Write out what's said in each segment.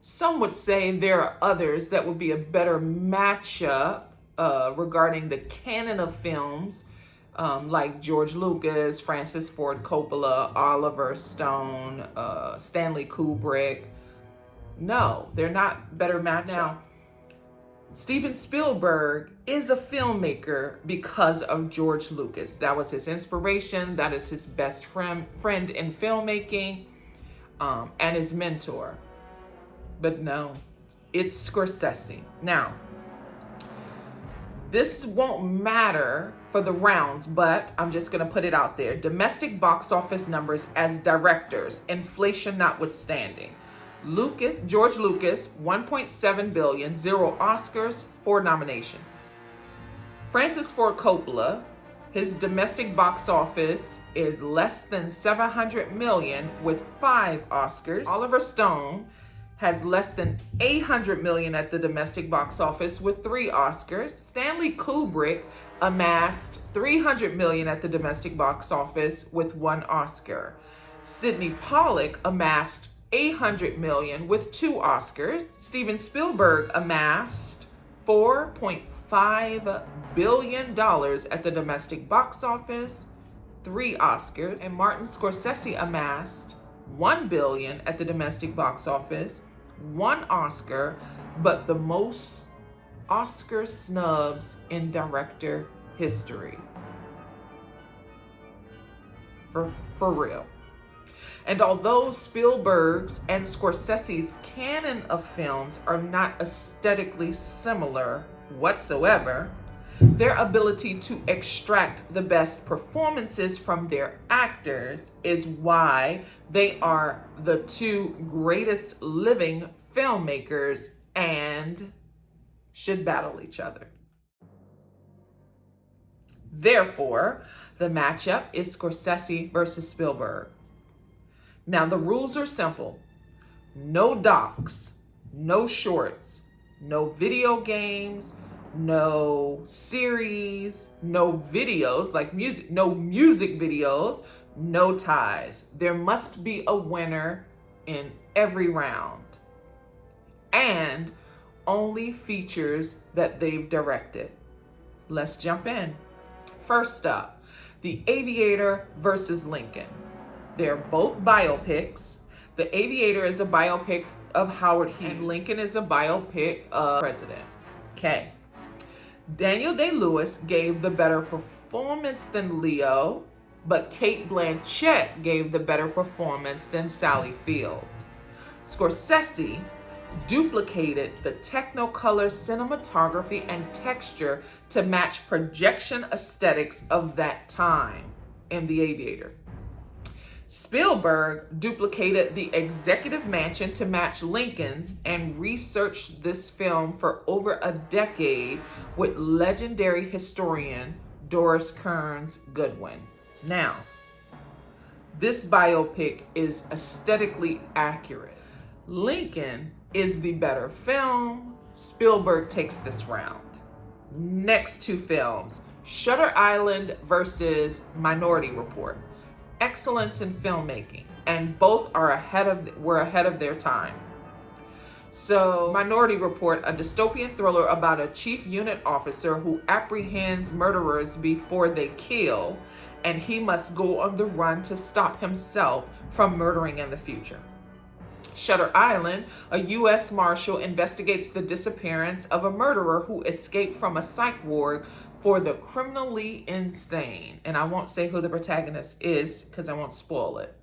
Some would say there are others that would be a better matchup regarding the canon of films, like George Lucas, Francis Ford Coppola, Oliver Stone, Stanley Kubrick. No, they're not better matchup. Now, Steven Spielberg is a filmmaker because of George Lucas. That was his inspiration. That is his best friend in filmmaking, and his mentor. But no, it's Scorsese. Now, this won't matter for the rounds, but I'm just going to put it out there. Domestic box office numbers as directors, inflation notwithstanding. George Lucas, 1.7 billion, 0 Oscars, 4 nominations. Francis Ford Coppola, his domestic box office is less than 700 million with 5 Oscars. Oliver Stone has less than 800 million at the domestic box office with 3 Oscars. Stanley Kubrick amassed 300 million at the domestic box office with 1 Oscar. Sidney Pollack amassed 800 million with 2 Oscars. Steven Spielberg amassed $4.5 billion at the domestic box office, 3 Oscars. And Martin Scorsese amassed $1 billion at the domestic box office, 1 Oscar, but the most Oscar snubs in director history. For real. And although Spielberg's and Scorsese's canon of films are not aesthetically similar whatsoever, their ability to extract the best performances from their actors is why they are the 2 greatest living filmmakers and should battle each other. Therefore, the matchup is Scorsese versus Spielberg. Now, the rules are simple. No docs, no shorts, no video games, no series, no videos like music, no music videos, no ties. There must be a winner in every round. And only features that they've directed. Let's jump in. First up, The Aviator versus Lincoln. They're both biopics. The Aviator is a biopic of Howard Hughes, and Lincoln is a biopic of President. Okay. Daniel Day-Lewis gave the better performance than Leo, but Cate Blanchett gave the better performance than Sally Field. Scorsese duplicated the Technicolor cinematography and texture to match projection aesthetics of that time in The Aviator. Spielberg duplicated the executive mansion to match Lincoln's and researched this film for over a decade with legendary historian Doris Kearns Goodwin. Now, this biopic is aesthetically accurate. Lincoln is the better film. Spielberg takes this round. Next 2 films, Shutter Island versus Minority Report. Excellence in filmmaking, and both are were ahead of their time. So, Minority Report, a dystopian thriller about a chief unit officer who apprehends murderers before they kill, and he must go on the run to stop himself from murdering in the future. Shutter Island, a U.S. Marshal investigates the disappearance of a murderer who escaped from a psych ward for the criminally insane. And I won't say who the protagonist is because I won't spoil it.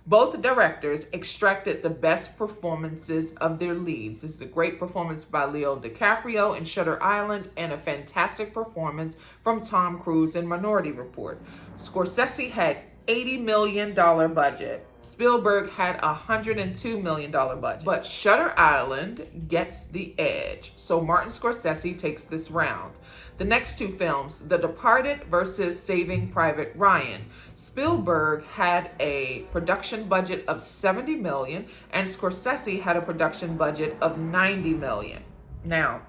Both directors extracted the best performances of their leads. This is a great performance by Leo DiCaprio in Shutter Island and a fantastic performance from Tom Cruise in Minority Report. Scorsese had $80 million budget. Spielberg had a $102 million budget. But Shutter Island gets the edge. So Martin Scorsese takes this round. The next 2 films, The Departed versus Saving Private Ryan. Spielberg had a production budget of $70 million and Scorsese had a production budget of $90 million. Now,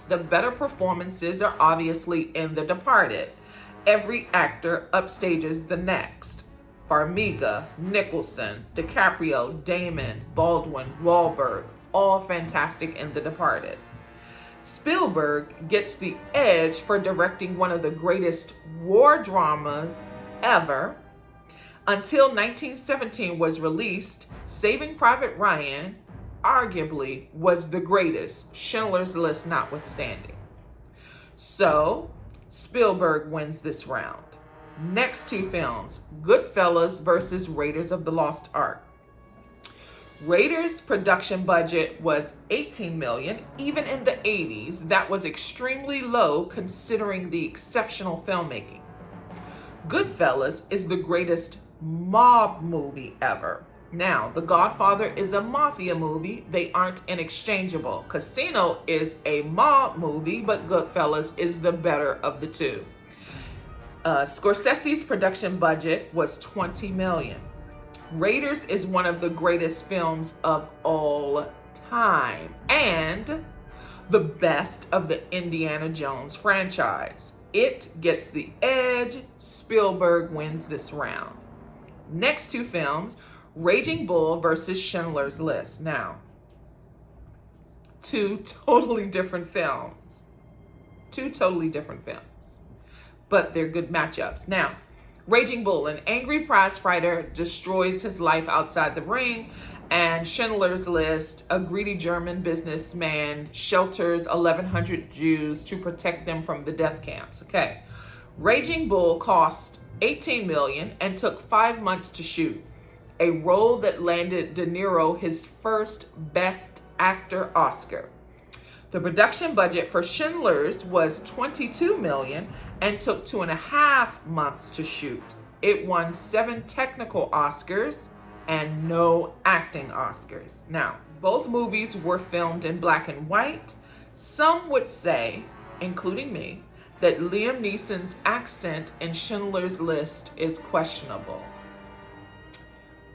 the better performances are obviously in The Departed. Every actor upstages the next. Farmiga, Nicholson, DiCaprio, Damon, Baldwin, Wahlberg, all fantastic in The Departed. Spielberg gets the edge for directing one of the greatest war dramas ever. Until 1917 was released, Saving Private Ryan arguably was the greatest, Schindler's List notwithstanding. So, Spielberg wins this round. Next two films, Goodfellas versus Raiders of the Lost Ark. Raiders' production budget was $18 million. Even in the 80s, that was extremely low considering the exceptional filmmaking. Goodfellas is the greatest mob movie ever. Now, The Godfather is a mafia movie. They aren't interchangeable. Casino is a mob movie, but Goodfellas is the better of the two. Scorsese's production budget was $20 million. Raiders is one of the greatest films of all time and the best of the Indiana Jones franchise. It gets the edge. Spielberg wins this round. Next two films, Raging Bull versus Schindler's List. Now, two totally different films. But they're good matchups. Now, Raging Bull, an angry prizefighter destroys his life outside the ring, and Schindler's List, a greedy German businessman shelters 1,100 Jews to protect them from the death camps. Okay, Raging Bull cost $18 million and took 5 months to shoot, a role that landed De Niro his first Best Actor Oscar. The production budget for Schindler's was $22 million and took 2.5 months to shoot. It won 7 technical Oscars and no acting Oscars. Now, both movies were filmed in black and white. Some would say, including me, that Liam Neeson's accent in Schindler's List is questionable.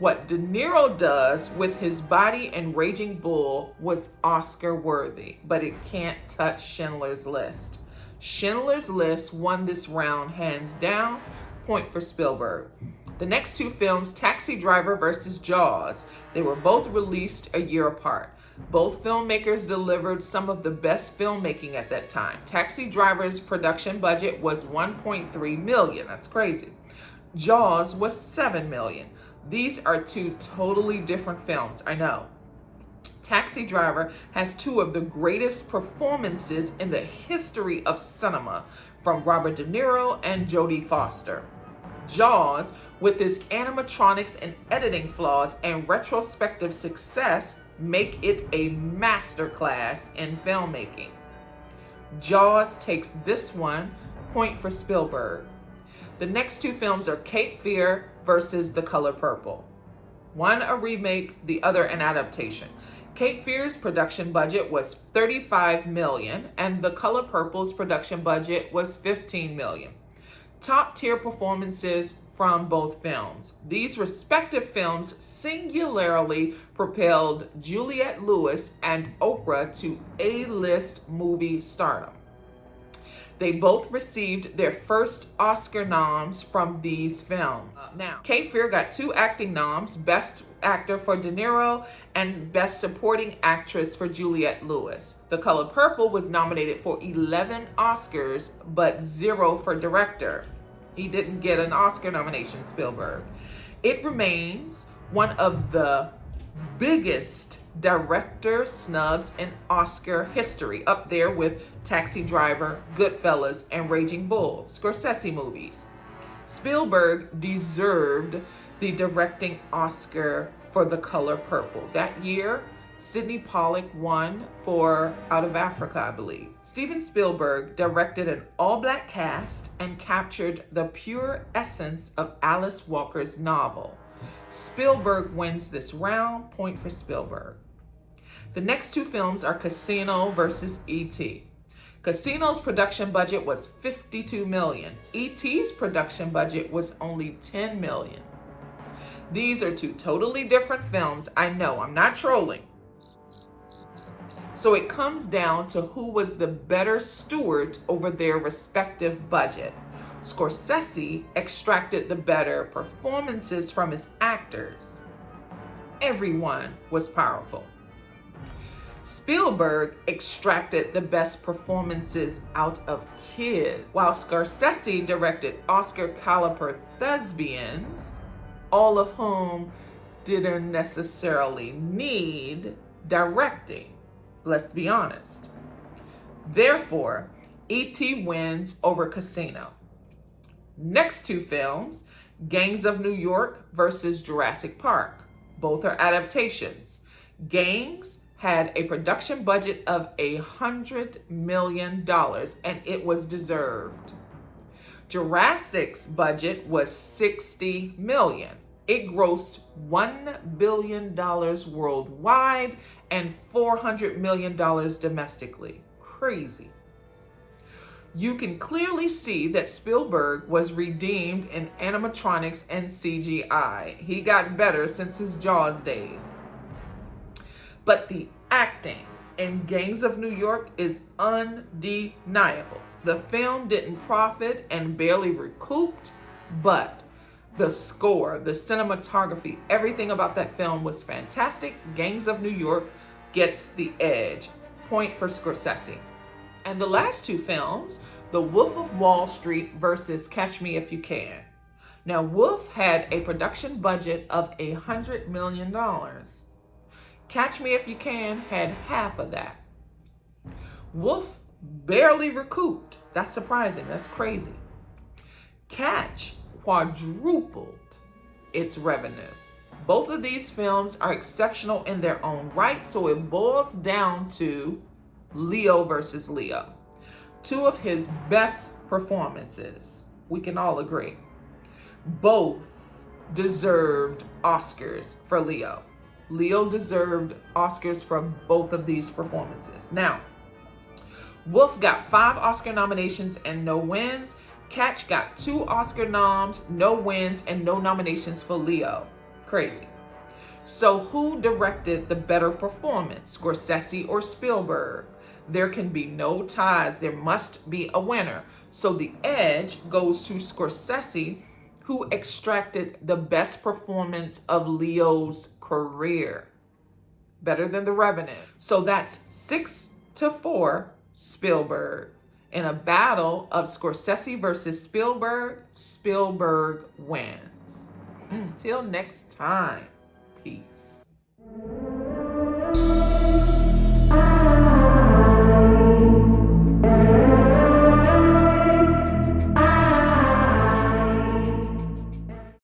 What De Niro does with his body in Raging Bull was Oscar worthy, but it can't touch Schindler's List. Schindler's List won this round hands down, point for Spielberg. The next two films, Taxi Driver versus Jaws, they were both released a year apart. Both filmmakers delivered some of the best filmmaking at that time. Taxi Driver's production budget was $1.3 million. That's crazy. Jaws was $7 million. These are two totally different films, I know. Taxi Driver has two of the greatest performances in the history of cinema from Robert De Niro and Jodie Foster. Jaws, with its animatronics and editing flaws and retrospective success, make it a masterclass in filmmaking. Jaws takes this one, point for Spielberg. The next two films are Cape Fear versus The Color Purple. One a remake, the other an adaptation. Cape Fear's production budget was $35 million and The Color Purple's production budget was $15 million. Top tier performances from both films. These respective films singularly propelled Juliette Lewis and Oprah to A-list movie stardom. They both received their first Oscar noms from these films. Now, Cape Fear got 2 acting noms, Best Actor for De Niro and Best Supporting Actress for Juliette Lewis. The Color Purple was nominated for 11 Oscars, but 0 for Director. He didn't get an Oscar nomination, Spielberg. It remains one of the biggest director snubs in Oscar history, up there with Taxi Driver, Goodfellas, and Raging Bull, Scorsese movies. Spielberg deserved the directing Oscar for The Color Purple. That year, Sidney Pollack won for Out of Africa, I believe. Steven Spielberg directed an all-black cast and captured the pure essence of Alice Walker's novel. Spielberg wins this round, point for Spielberg. The next two films are Casino versus E.T. Casino's production budget was $52 million. E.T.'s production budget was only $10 million. These are two totally different films. I know, I'm not trolling. So it comes down to who was the better steward over their respective budget. Scorsese extracted the better performances from his actors. Everyone was powerful. Spielberg extracted the best performances out of kids, while Scorsese directed Oscar caliber thespians, all of whom didn't necessarily need directing. Let's be honest. Therefore, E.T. wins over Casino. Next two films, Gangs of New York versus Jurassic Park. Both are adaptations. Gangs had a production budget of $100 million, and it was deserved. Jurassic's budget was $60 million. It grossed $1 billion worldwide and $400 million domestically. Crazy. You can clearly see that Spielberg was redeemed in animatronics and CGI. He got better since his Jaws days. But the acting in Gangs of New York is undeniable. The film didn't profit and barely recouped, but the score, the cinematography, everything about that film was fantastic. Gangs of New York gets the edge. Point for Scorsese. And the last two films, The Wolf of Wall Street versus Catch Me If You Can. Now, Wolf had a production budget of $100 million. Catch Me If You Can had half of that. Wolf barely recouped. That's surprising. That's crazy. Catch quadrupled its revenue. Both of these films are exceptional in their own right, so it boils down to Leo versus Leo. Two of his best performances. We can all agree. Both deserved Oscars for Leo. Leo deserved Oscars for both of these performances. Now, Wolf got 5 Oscar nominations and no wins. Catch got 2 Oscar noms, no wins, and no nominations for Leo. Crazy. So who directed the better performance, Scorsese or Spielberg? There can be no ties. There must be a winner. So the edge goes to Scorsese, who extracted the best performance of Leo's career. Better than the revenue. So that's 6-4 Spielberg. In a battle of Scorsese versus Spielberg, Spielberg wins. Till next time, peace.